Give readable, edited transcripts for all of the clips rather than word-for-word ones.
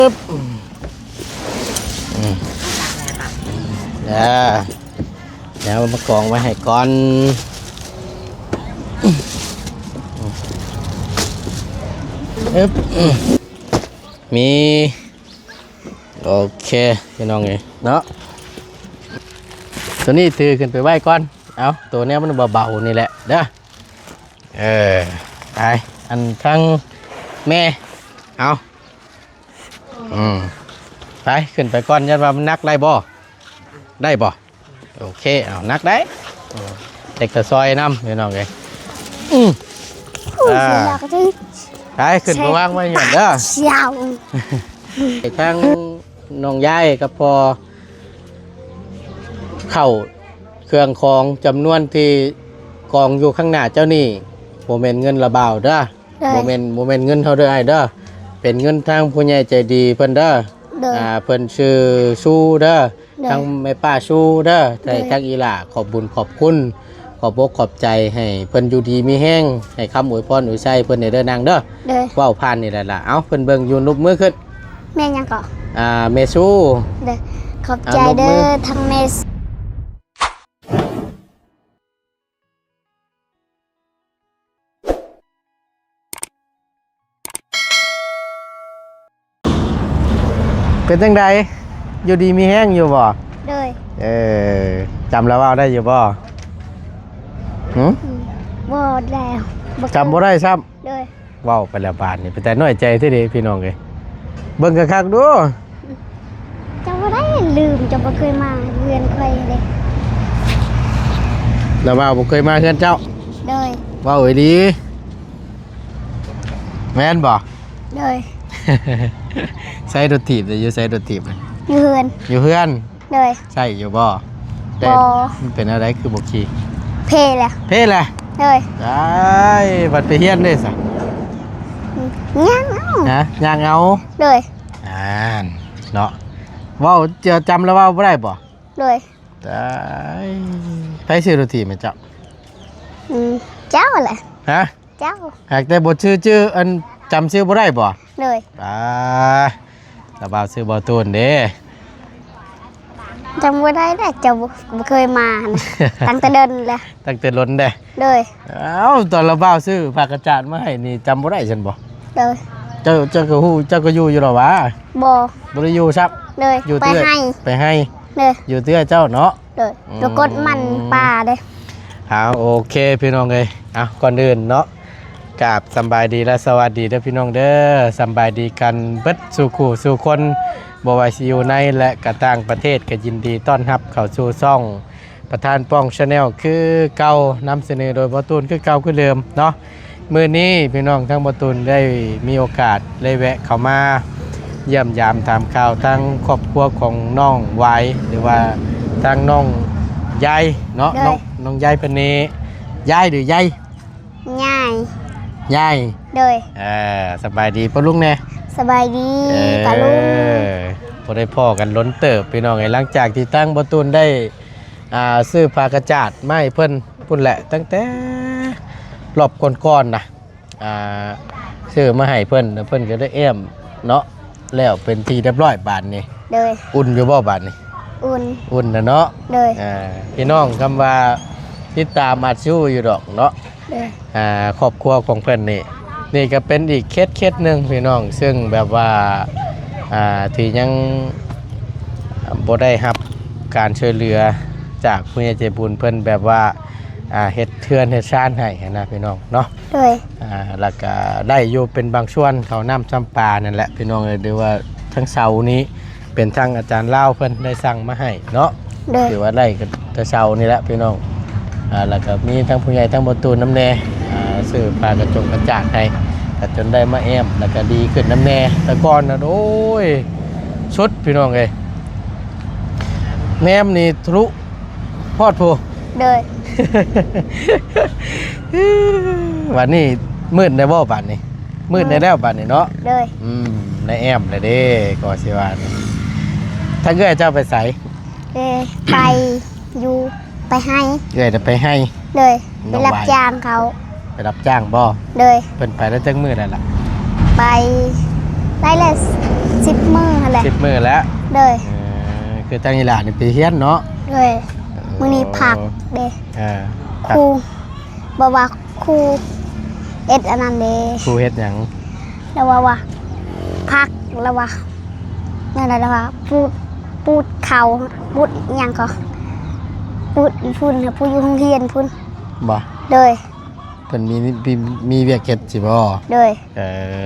เดี๋ยวมากองไว้ให้ก่อนมีโอเคพี่น้องไงเนาะตัวนี้ถือขึ้นไปไว้ก่อนเอาตัวนี้มันเบาๆนี่แหละเด้อไปอันทั้งแม่เอาไปขึ้นไปก่อนยันว่ามันนักได้บ่โอเคเอานักได้เด็กตะซอยน้ำพี่น้องไงไปขึ้นไปวางไว้อย่างเด้อทั้งน้องยายกับพอเข้าเครื่องของจำนวนที่กองอยู่ข้างหน้าเจ้านี่โมเมนต์เงินระเบาเด้อโมเมนต์เงินเท่าเด้อเด้อเป็นเงินทางผู้ใหญ่ใจดีเพิ่นเด้อเพิ่นชื่อชูเด้อทั้งแม่ป้าชูเด้อแต่ทั้งอีหล่าขอบบุญขอบคุณขอบอกขอบใจให้เพิ่นอยู่ดีมีแห้งให้คำอวยพรอวยชัยเพิ่นเด้อนางเด้อว้าวผ่านนี่แหละล่ะเอาเพิ่นเบิ่งอยู่นุบมือขึ้นแม่ยังก่อเมชูเด้อขอบใจเด้อทั้งเมสเป็นจังใดอยู่ดีมีแห้งอยู่บ่เลยจำแล้วว่าได้อยู่บ่บ่แล้วจำบ่ได้ซ้ำเลยว้าวไปแล้วบาทนี่แต่น้อยใจที่ดีพี่น้องเลยเบิ่งคักๆดูจำบ่ได้ลืมจำบ่เคยมาเรือนใครเลยแล้วว่าบ่เคยมาเฮือนเจ้าเลยว้าวไอ้ดีแม่นบ่เลยใส่รถถีบเลยอยู่ใส่รถถีบอยู่เฮือนเลยใช่อยู่บ่มันเป็นอะไรคือบ่ขี่เพลแหละเลยได้บัดไปเฮียนได้ซะย่างเอาเลยเนาะว้าวจะจำแล้วว่าบ่ได้บ่เลยได้ไปซื้อรถถีบมั้ยเจ้าเจ้าแหละเจ้าหากแต่บ่ชื่ออันจำชื่อบ่ได้บ่เลยระบาวซื้อบ่ตูนเด้จำบ่ได้แต่จะบ่เคยมาตั้งแต่เดินแหละตั้งแต่ล้นเด้เลยตอนระบาวซื้อผักกระจาดมาให้นี่จำบ่ได้ฉันบ่เลยเจ้าก็ฮู้เจ้าก็อยู่หรอวะบ่ได้อยู่ซักเลยไปให้เลยอยู่เตื้อเจ้าเนาะเลยปรากฏมันป่าเด้โอเคพี่น้องเอ้ยก่อนอื่นเนาะกราบสบายดีและสวัสดีเด้อพี่น้องเด้อสบายดีกันเบิดสู่คู่สู่คนบ่ว่าสิอยู่ในและก็ต่างประเทศก็ยินดีต้อนรับเข้าสู่ช่องประธานป้อง Channel คือเก่านำเสนอโดยบ่ตูนคือเก่าคือเดิมเนาะมื้อนี้พี่น้องทั้งบ่ตูนได้มีโอกาสได้แวะเข้ามาเยี่ยมยามถามข่าวทั้งครอบครัวของน้องวายหรือว่าทางน้องยายเนาะน้องยายเพิ่นนี่ยายหรือยายยายเลยสบายดีป่ะลุงเนี่ยสบายดีตาลุงพอได้พ่อกันล้นเติบพี่น้องไงหลังจากที่ตั้งประตูนได้ซื้อผ้ากระจาดไม่เพิ่นพุ่นแหละตั้งแต่รอบก่อนๆนะซื้อมาให้เพิ่นก็ได้เนาะแล้วเป็นทีเรียบร้อยบาทนี่เลยอุ่นอยู่บ่บาทนี่อุ่นนะเนาะเลยพี่น้องคำว่าติดตามมาชู้อยู่ดอกเนาะครอบครัวของเพิ่นนี่ก็เป็นอีกเคสหนึ่งพี่น้องซึ่งแบบว่าที่ยังบ่ได้รับการช่วยเหลือจากผู้ใหญ่ใจบุญเพิ่นแบบว่าเฮ็ดเทือนเฮ็ดชานให้นะพี่น้องเนาะแล้วก็ได้อยู่เป็นบางช่วงเขาน้ำจำปานั่นแหละพี่น้องเลยดูว่าทั้งเสานี้เป็นทางอาจารย์เล่าเพิ่นได้สั่งมาให้เนาะถือว่าได้แต่เสานี่แหละพี่น้องแล้วก็มีทั้งผู้ใหญ่ทั้งบ่ตูนน้ำแน่ซื้อผ้ากระจาดให้จนได้มาแล้วก็ดีขึ้นน้ำแน่แต่ก่อนนะโอ้ยชุดพี่น้องเลยแนมนี่ทะลุพอดพูเลยวันนี้มืดในบ่อบัดนี่มืดในแล้วบัดนี่เนาะเลยในเลยเด้ก็สิว่าถ้าเกิดเจ้าไปใส่ไปอยู่ไปให้จะไปให้เลยไปรับจ้างเขาไปรับจ้างบ่เลยเป็นไปแล้วจังมืดอะไรล่ะไปได้เลย 10 มื้อหั่นแหละ 10 มื้อแล้ว โดย คือตั้งอีหลานี่ไปเฮียนเนาะ โดยมื้อนี้พักเด้ พัก ครูบอกว่าครูเอ็ดอันนั้นเด้ ครูเฮ็ดหยัง แล้วว่าพักแล้วว่านั่นแหละแล้วว่าปูดเข่าปูดอิหยังก็ปูดพุ่นค่ะปูดอยู่โรงเรียนพุ่น บ่ โดย เพิ่นมีเวียกเฮ็ดสิบ่ โดย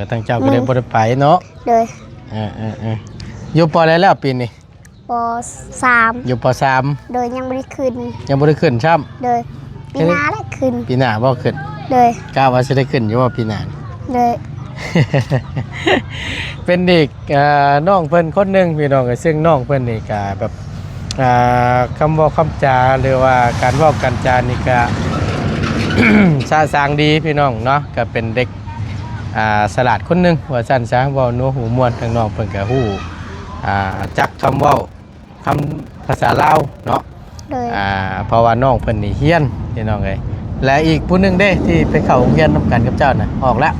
ตั้งเจ้าก็เลยบ่ได้ไปเนาะ โดย อยู่ปออะไรแล้วปีนี้ ป.3อยู่ปสาม โดยยังไม่ได้ขึ้น ยังบ่ได้ขึ้นซ้ำ โดยปีหน้าได้ขึ้น ปีหน้าบ่ขึ้น โดย กล้าว่าสิได้ขึ้นอยู่ว่าปีหน้า โดย เป็นเด็กน้องเพิ่นคนหนึงพี่น้องซึ่งน้องเพิ่นนี่ก็แบบคำเว้าคำจาหรือว่าการเว้ากันจานี่ก็ สะสางดีพี่น้องเนาะก็เป็นเด็กฉลาดคนหนึงว่าซั่นซะเว้านัวหูม่วนทางน้องเพิ่นก็ฮู้จักคำเว้าคำภาษาลาวเนาะ โดย เพราะว่าน้องเพิ่นนี่เฮียนพี่น้องเอ้ยและอีกผู้หนึงเด้ที่ไปเข้าโรงเรียนนํกันกับเจ้าน่ะออกแล้ว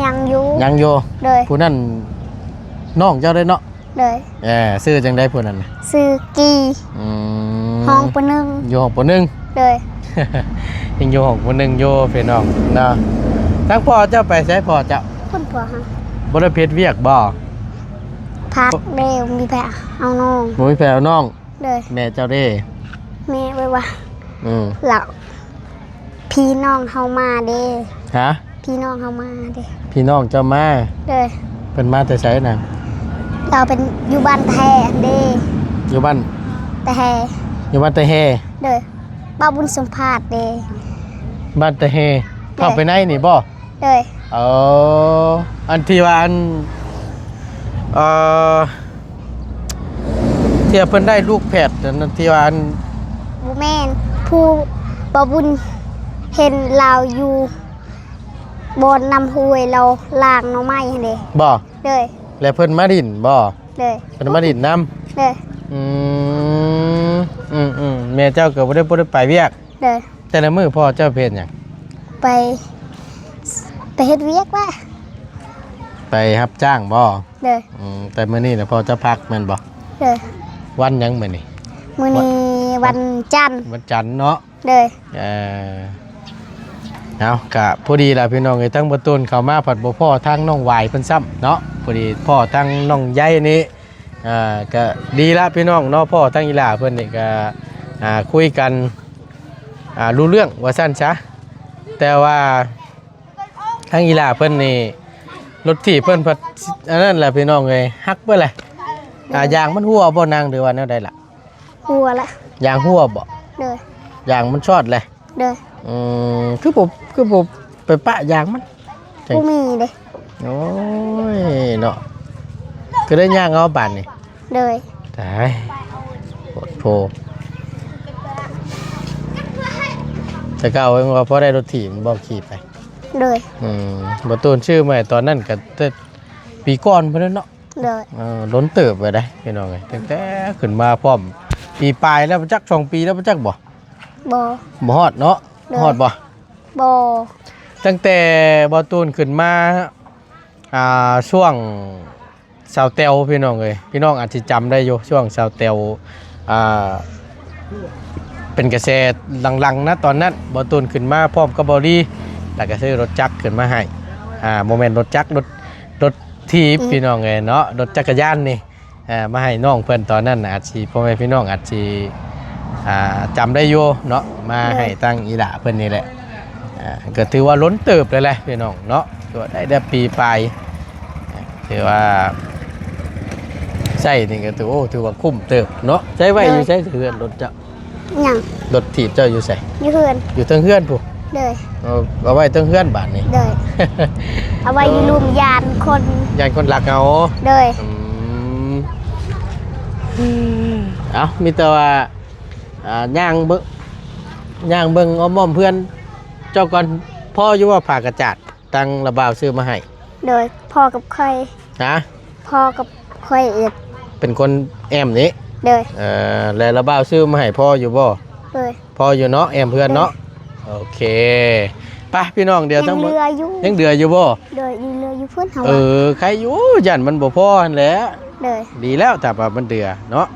ยังอยู่ ยังอยู่ โดย ผู้นั้นน้องเจ้าได้เนาะ โดย ซื้อจังได้ผู้นั้นน่ะ ซื้อกี อืม ห้องปหนึ่ง อยู่ห้องปหนึ่ง โดย ยังอยู่ห้องปหนึ่งอยู่พี่น้องเนาะทั้งพ่อเจ้าไปใช้พ่อเจ้า คุณพ่อฮะ บ่ได้เพชรเวียกบ่ พักเร็วมีแผลเอาน้อง บ่มีแฟนน้อง โดย แม่เจ้าเด้ แม่ไว้ว่า อืม เราพี่น้องเฮามาเด้ ฮะ พี่น้องเฮามาเด้ พี่น้องเจ้ามา โดย เพิ่นมาแต่ไสน่ะ เราเป็นอยู่บ้านแท้เด้ อยู่บ้าน แต่แฮ อยู่บ้านตะแฮ โดยบ้าบุญสมภาษณ์เด้ บ้านตะแฮเข้าไปในนี่บ่ โดย อันที่ว่าอันที่ว่าเพิ่นได้ลูกแพทย์นั่นที่ว่าอัน บูแมนผู้บ้าบุญเห็นเราอยู่บนนำห้วยเราล้างหน้องไม้หั่นเด้ บ่ โดย แล้วเพิ่นมาดินบ่ โดย เพิ่นมาดินน้ โดย ำแม่เจ้าก็บ่ได้ไปเวียก โดย แต่ละมื้อพ่อเจ้าเพชรหยัง ไปเฮ็ดเวียกว่า ไปรับจ้างบ่ โดย แต่มื้อนี้น่ะพ่อเจ้าพักแม่นบ่ โดย วันหยังมื้อนี้ มื้อนี้วันจันทร์ วันจันทร์เนาะ โดย เอากะพอดีล่ะพี่น้องไอ้ทั้งประตูนเข้ามาผัดบ่พ่อทั้งน้องวายเพิ่นซ้ำเนาะพอดีพ่อทั้งน้องใหญ่นี่ก็ดีละพี่น้องเนาะพ่อทั้งอีหล่าเพิ่นนี่ก็คุยกันรู้เรื่องว่าซั่นซะแต่ว่าทั้งอีหล่าเพิ่นนี่รถที่เพิ่นพัดอันนั้นแหละพี่น้องเอ้ยฮักเบิ่แหละยางมันหัวบ่นางหรือว่าแนวใดล่ะ หัวละ ยางหัวบ่ โดย ยางมันชอดเลย โดย คือผมไปปะยางมัน ผู้มีเด้ โอ้ยเนาะก็ได้ย่างเอาบานนี่ โดย ตายโคตรโพแต่ก็เอาไว้ว่าพอได้รถถีบบอกขี่ไป โดย ประตูนชื่อใหม่ตอนนั้นก็ปีก่อนเพิ่นเนาะ โดย ล้นเติบไปได้พี่น้องไงตั้งแต่ขึ้นมาพร้อมปีปลายแล้วจัก2 ปีแล้วจักบ่ บ่ บ่ฮอดเนาะฮอดบ่ บ่ ตั้งแต่บอตูนขึ้นมาช่วงสาวเตวพี่น้องเลยพี่น้องอาจจะจำได้อยู่ช่วงสาวเตวเป็นกระแสลังๆนะตอนนั้นบอตูนขึ้นมาพร้อมกับบอดี้แล้วก็ซื้อรถจักรขึ้นมาให้โมเมนต์รถจักรรถทีบพี่น้องเลยเนาะรถจักรยานนี่มาให้น้องเพื่อนตอนนั้นอาจจะพ่อแม่พี่น้องอาจจะจำได้อยู่เนาะมาให้ตั้งอีหล่าเพื่อนนี่แหละก็ถือว่าล้นเติบเลยแหละพี่น้องเนาะถือว่าได้ปีปลายถือว่าใช่นี่ก็ถือว่าคุ้มเติบเนาะใช้ไว้อยู่ใช้เฮือนรถเจ้า หยัง รถถีบเจ้าอยู่ใส่ อยู่เฮือน อยู่เทิงเฮือนผู้ โดย เอาไว้เทิงเฮือนบาทนี่ โดยเอาไว้อยู่รุมยานคน ยานคนหลักเอา โดย เอามีแต่ว่าย่างเบิ่งอ้อมๆเพื่อนเจ้าก่อนพ่ออยู่ว่าผ่ากระจาดตังระบาวซื้อมาให้ โดยพ่อกับค่อย นะ พ่อกับค่อยเอ็ด เป็นคนแอมนี้ โดย แล้วระบาวซื้อมาให้พ่ออยู่บ่ โดย พ่ออยู่เนาะแอมเพื่อนเนาะโอเคไป ไปพี่น้องเดี๋ยว ยั ทั้ง ง หมด เรืออยู่ ยังเดืออยู่บ่ โดยยังเรืออยู่เพื่อนเขา ใครอยู่ยันมันบ่พอหั่นแหละ โดย ดีแล้วแต่ว่ามันเดือเนาะ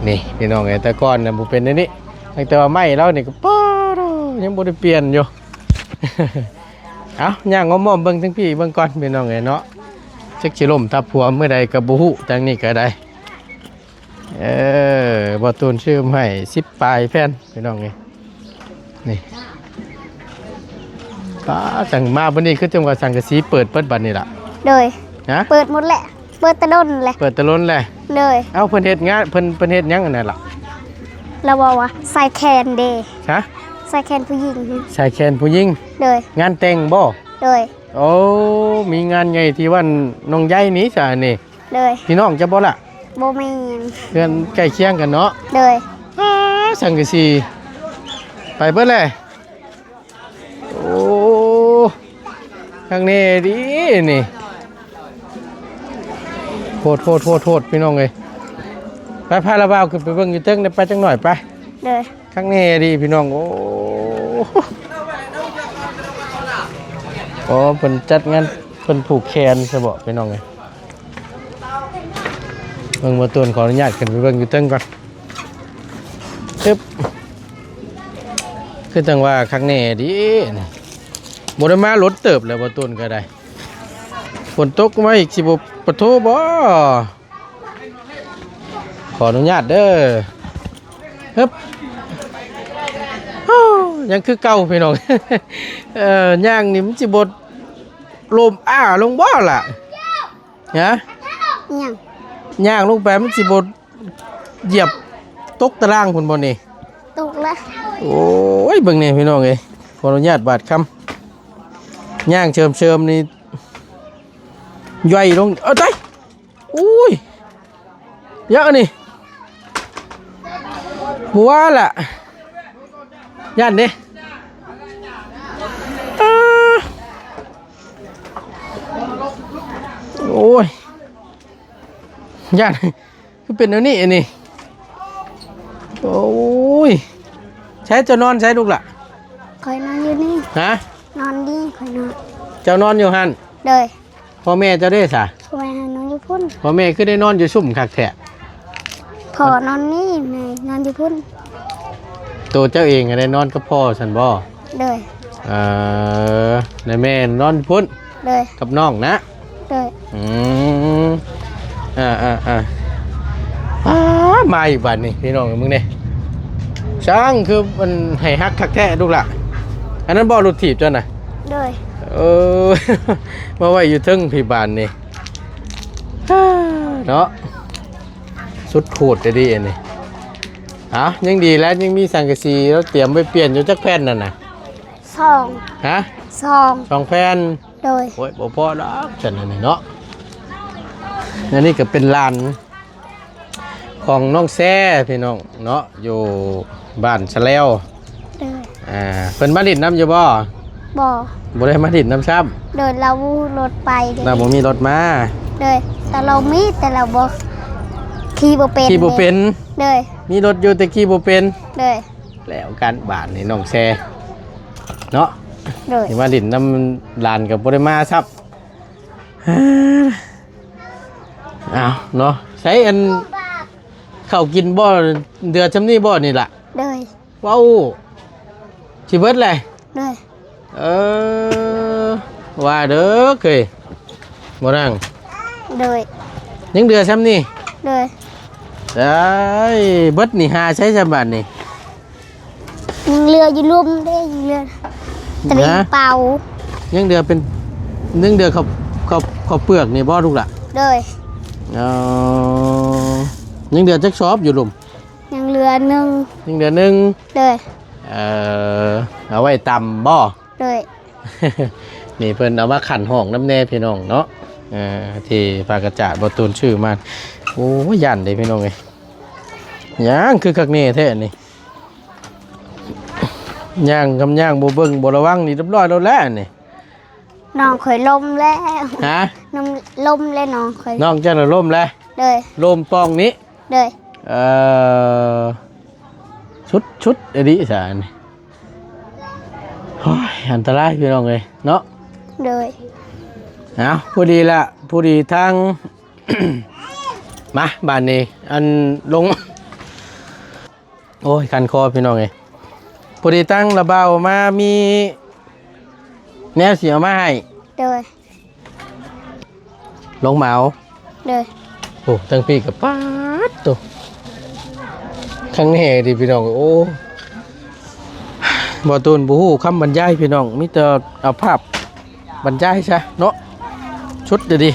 นี่พี่น้องไอ้แต่ก่อนน่ะบ่เป็นอันนี้ตั้งแต่ว่าไม้เรานี่ก็ป๊อดยังบ่ได้เปลี่ยนอยู่ เอาย่างงอมๆเบิ่งทั้งพี่เบิ่งก่อนพี่น้องไอ้เนาะจักสิล่มทับหัวเมื่อใดก็บ่ฮู้จังนี้ก็ได้บ่ตูนชื่อให้10ปลายแผ่นพี่น้องไอ้นี่ป้าสั่งมาบัดนี้คือจังว่าสังกะสีเปิดบัดนี้ล่ะ โดย ฮะ เปิดหมดแหละเปิดตะดนแหละ เปิดตะล้นแหละ โดย เอ้าเพิ่นเฮ็ดงานเพิ่นเฮ็ดหยังอันนั้นล่ะ เราบอกว่าใส่แคนเดย์ ฮะ ใส่แคนผู้หญิง ชายแคนผู้หญิง โดย งานแต่งบ่ โดย โอ้มีงานใหญ่ที่วันน้องใหญ่นี้จ้ะนี่ โดย พี่น้องจะบ่ล่ะ โบมีน เพื่อนใกล้เคียงกันเนาะ โดย สังกะสีไปเบิดเลยโอ้ข้างนี้ดีนี่โทษพี่น้องเอ้ยไปพาละบ่าวขึ้นไปเบิ่งอยู่เทิงได้ไปจังหน่อยไป โดย ข้างนี้ดีพี่น้องโอ้เพิ่นจัดงานเพิ่นผูกแขนซะบ่พี่น้องเอ้ยเบิ่งบ่ตูนขออนุญาตขึ้นไปเบิ่งอยู่เทิงก่อนตึ๊บคือจังว่าข้างนี้ดีนี่บ่ได้มารถเติบแล้วบ่ตูนก็ได้ฝนตกมาอีกสิบ่ปะโทบ่ขออนุญาตเด้อฮึบ ยังคือเก่าพี่น้อง ย่างนี่มันสิบดลมลงบ่ล่ะฮะ ยัง ย่างลงไปมันสิบดเหยียบตกตารางพุ่นบ่นี่ ตกแล้ว โอ้ยเบิ่งนี่พี่น้องเอ้ยขออนุญาตบาดคำย่างเชิมนี่ย่อยลงได้อุ้ยเยอะนี่บัวล่ะย่านนี่โอ้ยย่านคือเป็นอันนี้อันนี้โอ้ยใช้จะนอนใช้ลูกล่ะ คอยนอนอยู่นี่ ฮะ นอนดีคอยนอน เจ้านอนอยู่หัน โดย พ่อแม่เจ้าได้สะ คอยนอนอยู่พุ่น พ่อแม่คือได้นอนอยู่ซุ่มคักแท้ พอนอนนี่แม่นอนอยู่พุ่น ตัวเจ้าเองก็ได้นอนกับพ่อสันบ่ โดย ในแม่นอนพุ่น โดย กับน้องนะ โดย อืมมาอีกบัดนี่พี่น้องมึงเนี่ยช่างคือมันให้ฮักคักแท้ลูกล่ะอันนั้นบ่รถถีบจ้ะน่ะ โดย มาไว้อยู่เทึงพี่บานนี่เนาะสุดโคตรจะดีอันนี้ยังดีแล้วยังมีสังกะสีแล้วเตรียมไว้เปลี่ยนอยู่จักแผ่นนั่นน่ะ สอง ฮะ สอง 2แผ่น โดย โอ้ยบ่พอดอกฉันอันนี้เนาะอันนี้ก็เป็นลานของน้องแซ่พี่น้องเนาะอยู่บ้านชะแล้ว โดย เพิ่นมาดิดน้ำอยู่บ่ บ่ บ่ได้มาดิดน้ำซ้ โดยเรารถไป ำเราบ่มีรถมา โดยแต่เรามีแต่เราบ่ขี่บ่เป็น ขี่บ่เป็น โดย มีรถอยู่แต่ขี่บ่เป็น โดย แล้วกันบ้านนี่น้องแซ่เนาะ โดย สิมาดิดน้ำลานก็บ่ได้มาซับอ้าวเนาะใช้อันข้าวกินบ่เดือดจำนี้บ่นี่ล่ะ โดย ว้าวชีเบิดเลย โดย ว่าเด้อเคยบ่นั่ง โดย ยังเดือซ้ำนี่ โดย ได้เบิดนี่หาใช้จังบัดนี่ ยิงเรืออยู่ลุ่มได้ยิงเรือตะลิงเป่า ยังเดือเป็นยังเดือเขาเปลือกนี่บ่ลูกล่ะ โดย ยังเดือจักชอบอยู่ลุม ยิงเรือหนึ่ง ยังเดือหนึง โดย เอาไว้ตำบ่ โดย นี่เพิ่นเอามาขันห้องน้ำแน่พี่น้องเนาะที่ปากกระจาดบ่ตูนชื่อมันโอ้ยยันเด้พี่น้องเอ้ยยังคือคักนี่แท้นี่ย่างกำย่างบ่เบิ่งบ่ระวังนี่เรียบร้อยแล้วแหละนี่ น้องข่อยลมแล้ว ฮะ น้องลมแล้วน้องข่อย น้องเจ้าน่ะล่มแล้ว โดย ลมปองนี้ โดย ชุดอดีสาร โอ้ยอันตรายพี่น้องเลยเนาะ เลย เอาผู้ดีละผู้ดีทาง มาบ้านนี้อันลง โอ้ยคันคอพี่น้องเลยผู้ดีตั้งระเบามามีแนวเสียมาให้ เลย ลงเหมา เลย โอ้ตั้งพี่กับป้าดตัวข้างแน่ดิพี่น้องโอ้บ่ตูนบ่ฮู้คำบรรยายพี่น้องมีแต่เอาภาพบรรยายซะเนาะชุดเดี๋ยวดิ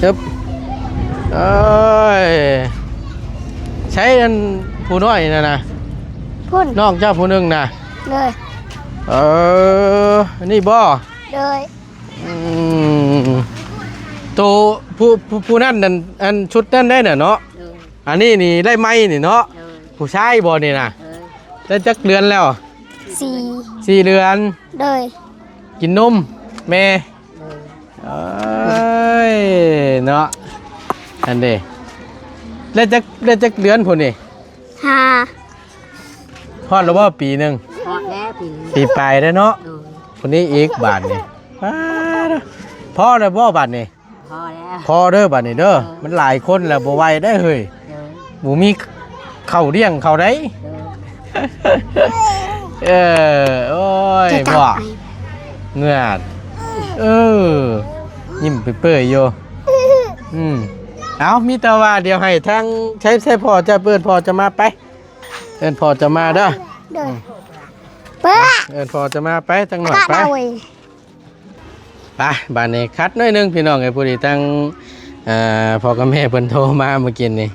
ครับเอ้ยใช้กันผู้น้อยนะนะ พุ่น น้องเจ้าผู้หนึงนะ เลย นี่บ่ เลย อืมตัวผู้นั่นนั่นอันชุดนั่นได้น่ะเนาะอันนี้นี่ได้ไหมนี่เนาะผู้ชายบ่นี่นะได้จักเดือนแล้ว 4 4 เดือน เลย กินนมแม่เอ้ยเนาะอันเด้ได้จักเดือนพุ่นนี่ 5 ฮอดแล้วบ่ปีหนึง พอแล้วปีนี้ ปีปลายแล้วเนาะ เออ คนนี้อีกบาทนี่ป๊าดพ่อแล้วบ่บาทนี่ พอแล้ว พ่อเด้อบาทนี่เด้อมันหลายคนแล้วบ่ไหวได้เฮ้ย เดิน บ่มีข้าวเลี้ยงข้าวได้ เดิน โอ้ย จะจั บ่ บ เงือดยิ้มเปื่อยๆอยู่เอามีแต่ว่าเดี๋ยวให้ทางใช้พ่อจะเปิดพ่อจะมาไปเอิ้นพ่อจะมาเด้อ เลยเปิ้ล เอิ้นพ่อจะมาไปตั้งหน่อย กะ ไป เอาไว้ ไปบ้านนี้คัดหน้อยหนึงพี่น้องไอ้ผู้ที่ตั้งพ่อกับแม่เพิ่นโทรมาเมื่อกี้นี่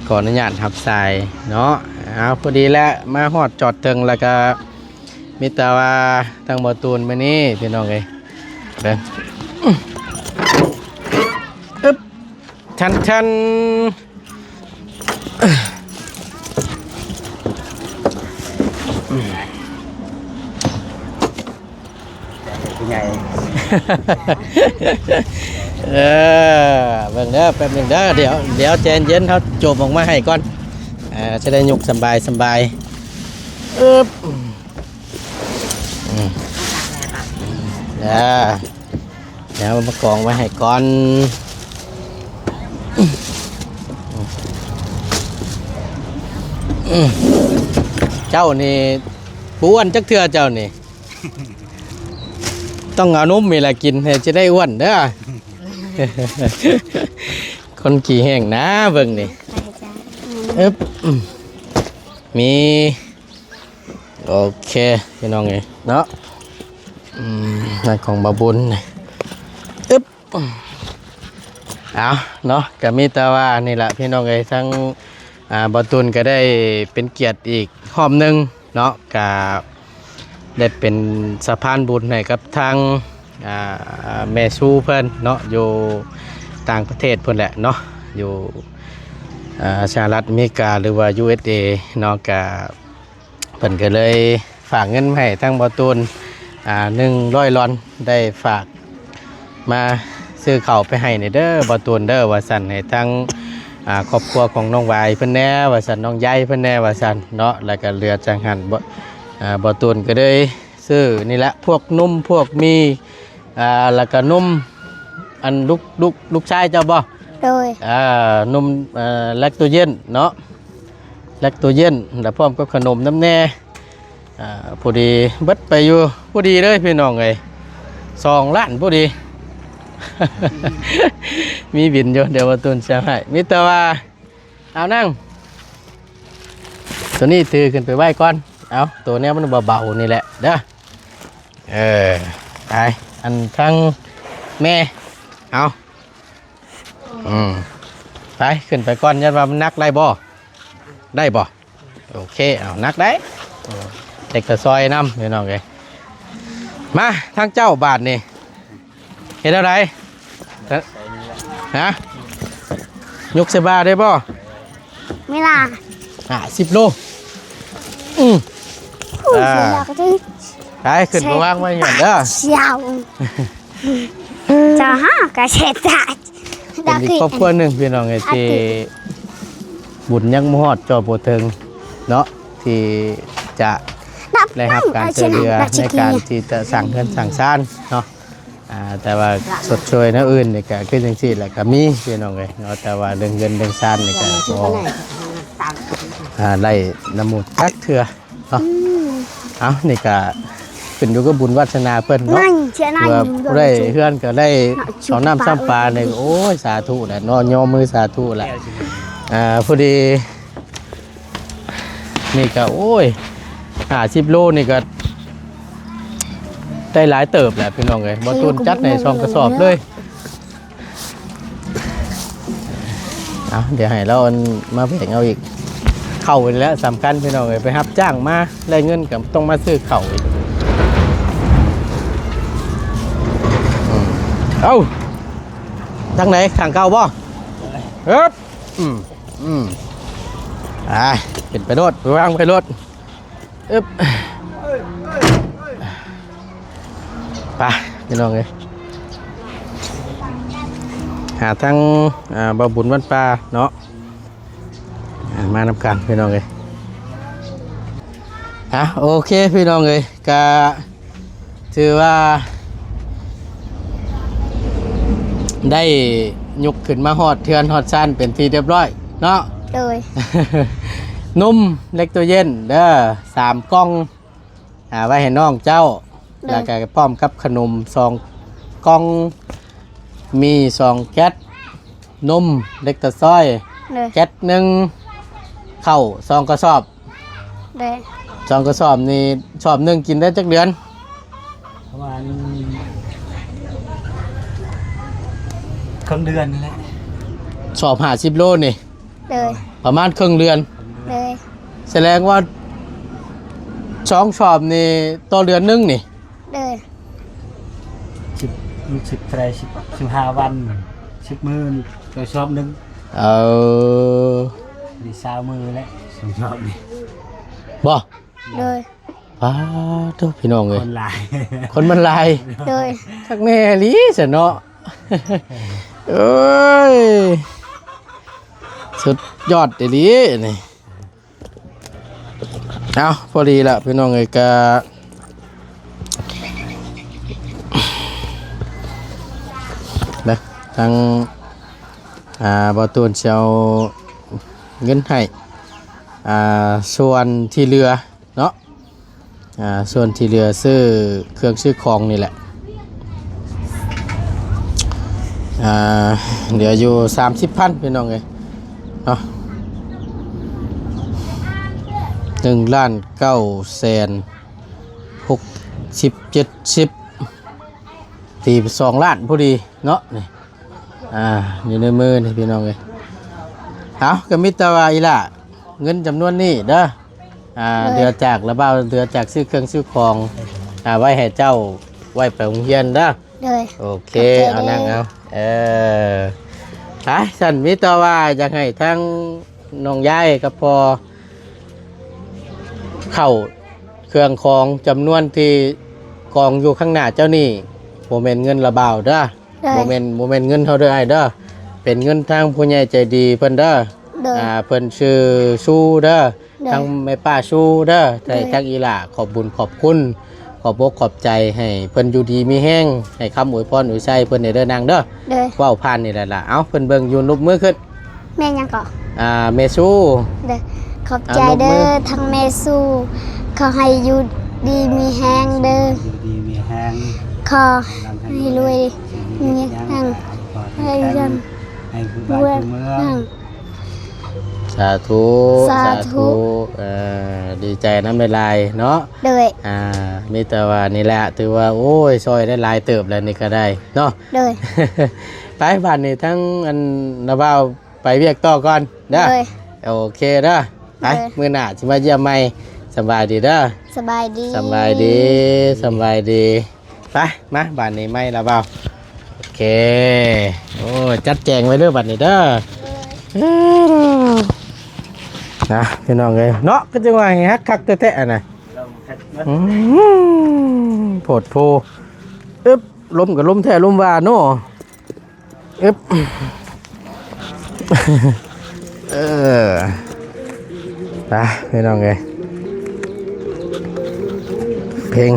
ขออนุญาตรับสายเนาะเอาพอดีแล้วมาฮอดจอดถึงแล้วก็มีแต่ว่าทางบ่ตูนมานี่พี่น้องเอ้ยเบิ่งอึ๊บชันใหญ่ เออเบิ่งเด้อแป๊บหนึงเด้อเดี๋ยวใจเย็นเขาโจมออกมาให้ก่อนจะได้ยกสบายอึ๊บเดี๋ยวมากองไว้ให้ก่อนเจ้านี่ป้วนจักเทื่อเจ้านี่ ต้องเอานมมีละกินให้จะได้อ้วนเด้อ คนขี่แห้งนะเบิ่งนี่อึ๊บมีโอเคพี่น้องเอ้ยเนาะนั่นของบาบุญนี่อึ๊บเอาเนาะก็มีแต่ว่านี่แหละพี่น้องเอ้ยทั้งบาตุนก็ได้เป็นเกียรติอีกหอมหนึ่งเนาะกับได้เป็นสะพานบุญให้กับทางแม่ชูเพิ่นเนาะอยู่ต่างประเทศเพิ่นแหละเนาะอยู่สหรัฐอเมริกาหรือว่า USA เนาะกับเพิ่นก็เลยฝากเงินมาให้ทางบาตุน100 ลอนได้ฝากมาซื้อข้าวไปให้ในเด้อบาตุนเด้อว่าสั่นให้ทางครอบครัวของน้องวายเพิ่นแน่ว่าสั่นน้องใหญ่เพิ่นแน่ว่าสั่นเนาะแล้วก็เรือจังหันบ่ตุนก็เลยซื้อนี่แหละพวกนุ่มพวกมีแล้วก็นุ่มอันลูกชายเจ้าบ่ เลย นุ่มแลคโตเย็นเนาะแลคโตเย็นแล้วพร้อมกับขนมน้ำแน่พอดีเบิดไปอยู่พอดีเลยพี่น้องเอ้ย2 ล้านพอดี มีบินอยู่เดี๋ยวว่าตุนจะให้มิตรว่าเอานั่งตัวนี้ถือขึ้นไปไหว้ก่อนเอาตัวนี้มันเบาๆนี่แหละเด้อไปอันทั้งแม่เอาไปขึ้นไปก่อนยันว่ามันนักได้บ่โอเคเอานักได้เด็กตะซอยน้ำพี่น้องเลยมาทั้งเจ้าบาทนี่เห็นอะไรฮะยกเสบาได้บ่ ไม่ล่ะ 10 โลผู้เสียดายก็ที่ ไปขึ้นไปวางไว้ก่อนเด้อ เชียวจะห้ากระเช็ดได้ เป็นอีกครอบครัวหนึ่งพี่น้องไอ้ที่บุญยังมหอดจอโปเทิงเนาะที่จะ ได้รับการช่วยเหลือในการที่จะสั่งเงินสั่งซ่านเนาะแต่ว่าสดช่วยนะอื่นนี่ก็คือจังซี่แหละก็มีพี่น้องเอ้ยเนาะแต่ว่าเรื่องเงินเรื่องซ่านนี่ก็ได้น้ำมูกจักเถื่อเนาะเอานี่ก็ขึ้นอยู่กับบุญวาสนาเพิ่นเนาะ นั่งเชียร์นั่ง ว่าได้เพื่อนก็ได้เอาน้ำซ้ำปลาในโอ้ยสาธุแหละนอนยอมือสาธุแหละพอดีนี่ก็โอ้ย50 โลนี่ก็ได้หลายเติบแหละพี่น้องเลยบ่ตุนจัดในซองกระสอบเลยเอาเดี๋ยวให้เรามาแบ่งเอาอีกเข่าไปแล้วสำคัญพี่น้องเลยไปรับจ้างมาได้เงินกับต้องมาซื้อเข่าอีกเอาทางไหนทางเก่าบ่เอ๊บเป็นไปรถไปวางไปรถอึ๊บไปพี่น้องเลยหาทางบ่บุญวันปลาเนาะมานำกันพี่น้องเลยโอเคพี่น้องเลยก็ถือว่าได้ยกขึ้นมาฮอดเทือนฮอดซันเป็นที่เรียบร้อยเนาะเลย นุ่มเล็กตัวเย็นเด้อ3 กล่องไว้ให้น้องเจ้าแล้วก็พร้อมกับขนม2 กล่องมี2 แก๊สนมเล็กตะซ้อยแก๊ส1ข้าว2 กระสอบเลย2 กระสอบนี่สอบ1กินได้จักเดือนประมาณครึ่งเดือนนั่นแหละสอบ50 โลนี่เลยประมาณครึ่งเดือนเลยแสดงว่า2 สอบนี่ต่อเดือนนึงนี่เลย10 15 วัน 10 มื้อตัวชอบนึงดี20 มื้อแล้วชอบนี่บ่เลยป้าทุกพี่น้องเลยคนหลายคนมันหลายเลยทักแม่ลีซะเนาะเอ้ยสุดยอดดีนี่เอาพอดีละพี่น้องเอ้ยก็นะทางบ่ตูนเชียวเงินให้ส่วนที่เรือเนาะส่วนที่เรือซื้อเครื่องซื้อของนี่แหละเดี๋ยวอยู่30,000พี่น้องเอ้ยเนาะ1,970,000ตีไป2 ล้านพอดีเนาะนี่อยู่ในมือนี่พี่น้องเอ้ยเอาก็มิตรว่าอีล่ะเงินจำนวนนี้เด้อเดือจากระเบ้าเดือจากซื้อเครื่องซื้อของไว้ให้เจ้าไว้ไปโรงเรียนเด้อโอเคเอานั่งเอาฉันมิตรว่าอยากให้ทั้งน้องยายกับพอเข้าเครื่องของจำนวนที่กองอยู่ข้างหน้าเจ้านี่โมเมนต์เงินระเบ้าเด้อโมเมนต์เงินเท่าเด้อเด้อเป็นเงินทางผู้ใหญ่ใจดีเพิ่นเด้อเพิ่นชื่อชูเด้อทั้งแม่ป้าชูเด้อแต่จักอีหล่าขอบบุญขอบคุณขอบอกขอบใจให้เพิ่นอยู่ดีมีแห้งให้คำอวยพรอวยชัยเพิ่นได้เด้อนางเด้อว้าวผ่านนี่แหละล่ะเอ้าเพิ่นเบิ่งอยู่นุบมือขึ้นแม่ยังก่อเมซูเด้อขอบใจเด้อทั้งเมซูขอให้อยู่ดีมีแห้งเด้ออยู่ดีมีแห้งขอให้รวยมีแห้งให้ยันให้คือบ้านเมืองสาธุดีใจน้ำลายเนาะเลยมีแต่ว่านี่แหละถือว่าโอ้ยซอยได้ลายเติบแล้วนี่ก็ได้เนาะเลยไปบ้านนี่ทั้งอันนาบ่าวไปเวียกต่อก่อนเด้อโอเคเด้อไปมื้อหน้าสิมาเยี่ยมใหม่สบายดีเด้อสบายดีไปมาบ้านนี้ไม่ละบ่าวโอเคโอ้จัดแจงไว้เด้อบ้านนี้เด้อนะพี่น้องเลยเนาะก็จะว่าไงฮักคักแท้ๆนะโผดโพอึ๊บล้มกับล้มแท้ล้มว่าโน่อึ๊บไปพี่น้องเลย เพลง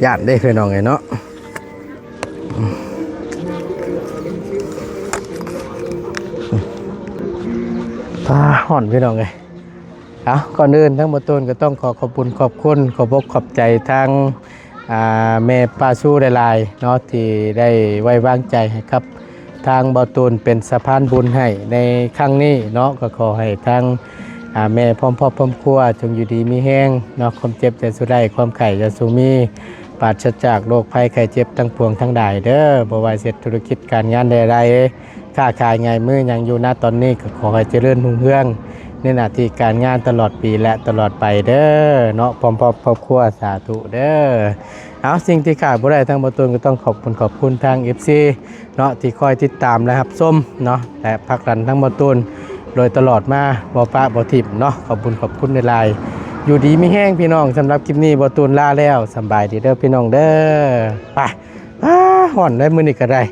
ญาติได้พี่น้องไงเนาะพาห่อนพี่น้องไงเอาก่อนอื่นทั้งหมดต้นก็ต้องขอบคุณขอบคุณขอบอกขอบใจทางแม่ป้าสู้หลายๆเนาะที่ได้ไว้วางใจให้ครับทางบ่ตูนเป็นสะพานบุญให้ในครั้งนี้เนาะก็ขอให้ทางแม่พร้อมพ่อพร้อมครัวจงอยู่ดีมีแห้งเนาะความเจ็บจะสู้ได้ความไข่จะสู้มีปราศจากโรคภัยไข้เจ็บทั้งปวงทั้งใดเด้อบ่ว่าเสร็จธุรกิจการงานใดๆค้าขายไงมือยังอยู่ณตอนนี้ก็ขอให้เจริญรุ่งเรืองในหน้าที่การงานตลอดปีและตลอดไปเด้อเนาะพร้อมพ่อครอบครัวสาธุเด้อเอาสิ่งที่ขาดบ่ได้ทั้งบ่ตูนก็ต้องขอบคุณทาง FC เนาะที่คอยติดตามและรับชมเนาะและพักรันทั้งบ่ตูนโดยตลอดมาบ่ปะบ่ทิ่มเนาะขอบคุณในไลน์อยู่ดีมีแห้งพี่น้องสำหรับคลิปนี้บ่ตูนลาแล้วสำบายดีเด้อพี่น้องเด้อไปฮ้อนได้มื้อนี้ก็ได้